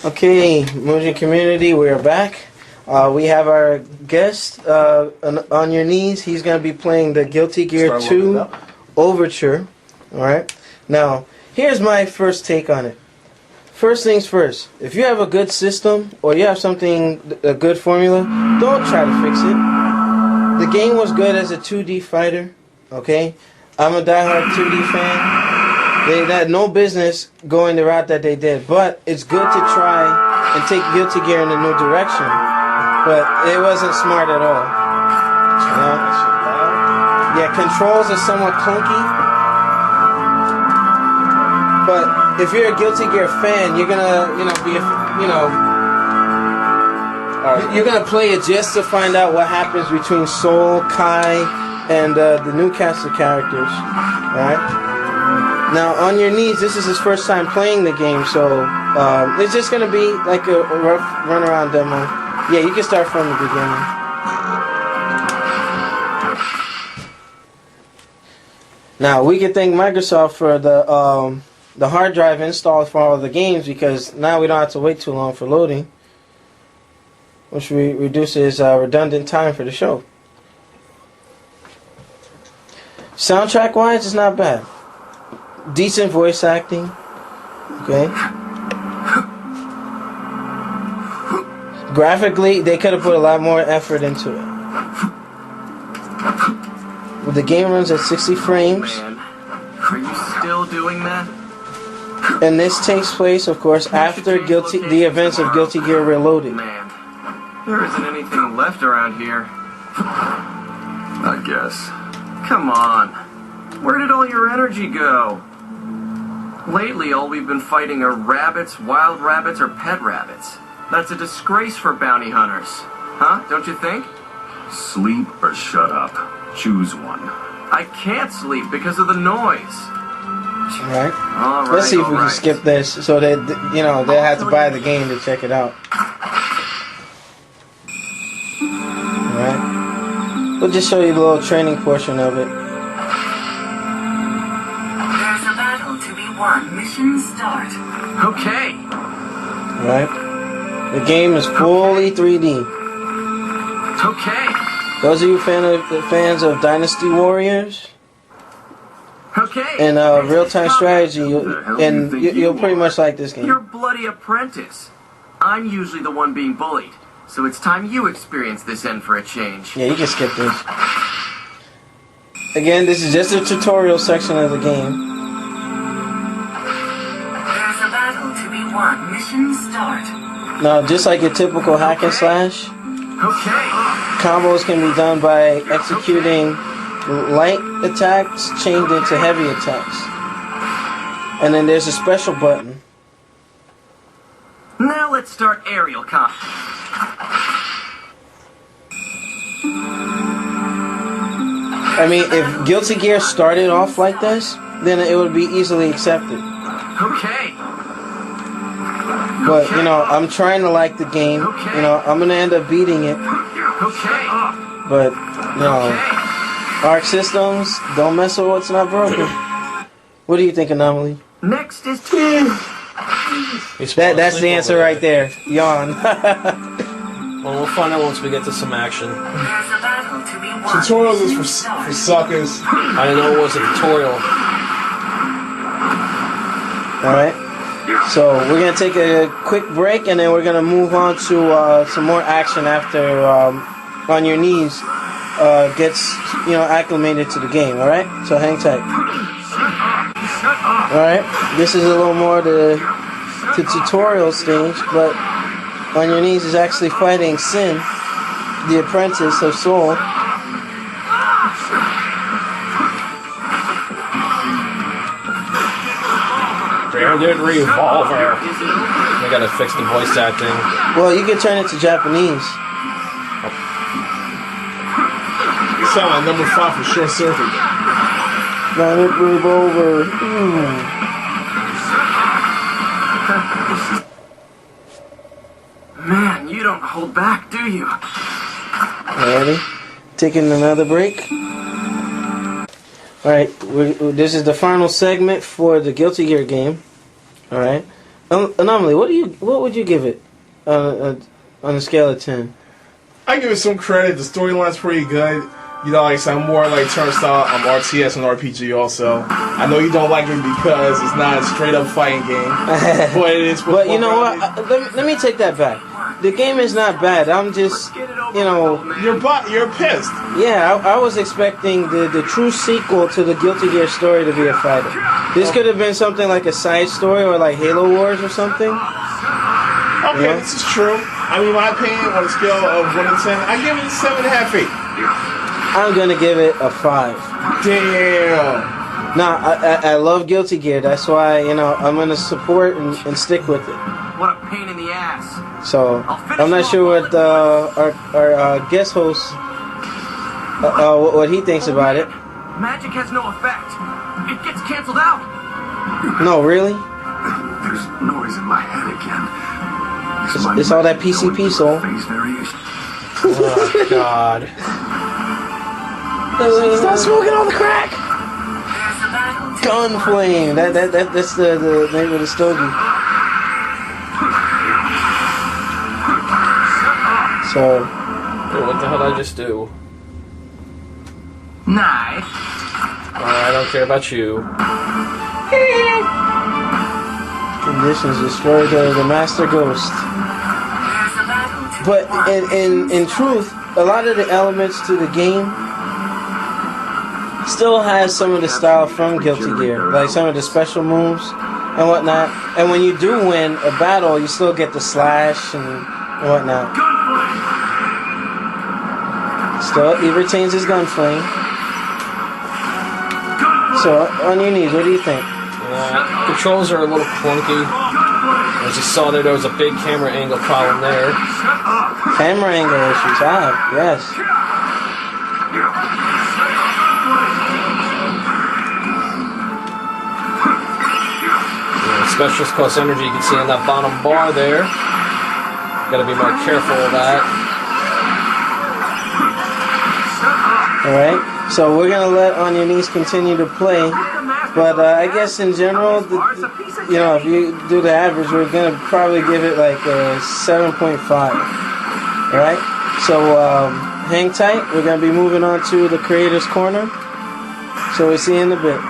Okay, Mugen community, we are back. We have our guest on your knees. He's going to be playing the Guilty Gear 2 Overture. Alright, now here's my first take on it. First things first, if you have a good system or you have a good formula, don't try to fix it. The game was good as a 2D fighter, okay? I'm a diehard 2D fan. They had no business going the route that they did, but it's good to try and take Guilty Gear in a new direction. But it wasn't smart at all. You know? Yeah, controls are somewhat clunky. But if you're a Guilty Gear fan, you're gonna, you're gonna play it just to find out what happens between Soul, Kai, and the new cast of characters. All right. Now, on your knees, this is his first time playing the game, so it's just going to be like a rough run-around demo. Yeah, you can start from the beginning. Now, we can thank Microsoft for the hard drive installed for all of the games, because now we don't have to wait too long for loading, which reduces redundant time for the show. Soundtrack-wise, it's not bad. Decent voice acting, okay. Graphically, they could have put a lot more effort into it. The game runs at 60 frames. Man, are you still doing that? And this takes place, of course, after the events of Guilty Gear Reloaded. Man, there isn't anything left around here. I guess. Come on, where did all your energy go? Lately, all we've been fighting are rabbits, wild rabbits, or pet rabbits. That's a disgrace for bounty hunters. Huh? Don't you think? Sleep or shut up. Choose one. I can't sleep because of the noise. Alright. Let's see if we can skip this so that, they'll have to buy the game to check it out. Alright. We'll just show you the little training portion of it. Mission start. Okay. Right. The game is fully 3D. Okay. Those of you fans of Dynasty Warriors okay. and real-time strategy, you'll pretty much like this game. You're bloody apprentice. I'm usually the one being bullied, so it's time you experience this end for a change. Yeah, you can skip this. Again, this is just a tutorial section of the game. Mission start. Now, just like a typical hack and slash, combos can be done by executing light attacks chained into heavy attacks. And then there's a special button. Now let's start aerial combat. I mean, if Guilty Gear started off like this, then it would be easily accepted. Okay. But, I'm trying to like the game. I'm going to end up beating it. But, Arc Systems, don't mess with what's not broken. What do you think, Anomaly? Next is... That's the answer right there. Yawn. Well, we'll find out once we get to some action. Tutorials is for suckers. I didn't know it was a tutorial. Alright. So we're going to take a quick break, and then we're going to move on to some more action after On Your Knees gets acclimated to the game, alright? So hang tight. Alright, this is a little more the tutorial stage, but On Your Knees is actually fighting Sin, the apprentice of Soul. Branded revolver. They gotta fix the voice acting. Well, you can turn it to Japanese. You sound like number 5 for Short Circuit. Branded revolver. Man, you don't hold back, do you? Ready? Taking another break. Alright, this is the final segment for the Guilty Gear game. Alright. Anomaly. What would you give it on a scale of 10? I give it some credit. The storyline's pretty good. You know, like I said, I'm more like turnstile. I'm RTS and RPG also. I know you don't like it because it's not a straight up fighting game, but it is. But you know what? Let me take that back. The game is not bad. I'm just, you know, you're pissed. Yeah, I was expecting the true sequel to the Guilty Gear story to be a fighter. This could have been something like a side story or like Halo Wars or something. Okay, You know? this is true. I mean, my opinion on a scale of 1 to 10, I give it a 7.5, 8. I'm gonna give it a 5. Damn. Nah, I love Guilty Gear. That's why, you know, I'm gonna support and stick with it. What a pain in the ass. So I'm not sure what our guest host what he thinks about it. Magic has no effect. It gets canceled out. No, really? There's noise in my head again. It's all that PCP soul. Oh, God. Stop smoking on the crack. Gun flame. That's the name of the stogie. So. Dude, what the hell did I just do? Nice. I don't care about you. Conditions destroy the master ghost. But in truth, a lot of the elements to the game still has some of the style from Guilty Gear, like some of the special moves and whatnot. And when you do win a battle, you still get the slash and whatnot. Still, he retains his gun flame. So, on your knees, what do you think? Controls are a little clunky. As you saw there was a big camera angle problem there. Camera angle issues, yes. Specialist cost energy, you can see on that bottom bar there. Gotta be more careful of that. Alright, so we're gonna let On Your Knees continue to play. But I guess in general, you know, if you do the average, we're gonna probably give it like a 7.5. Alright, so hang tight. We're gonna be moving on to the Creator's Corner. So we'll see you in a bit.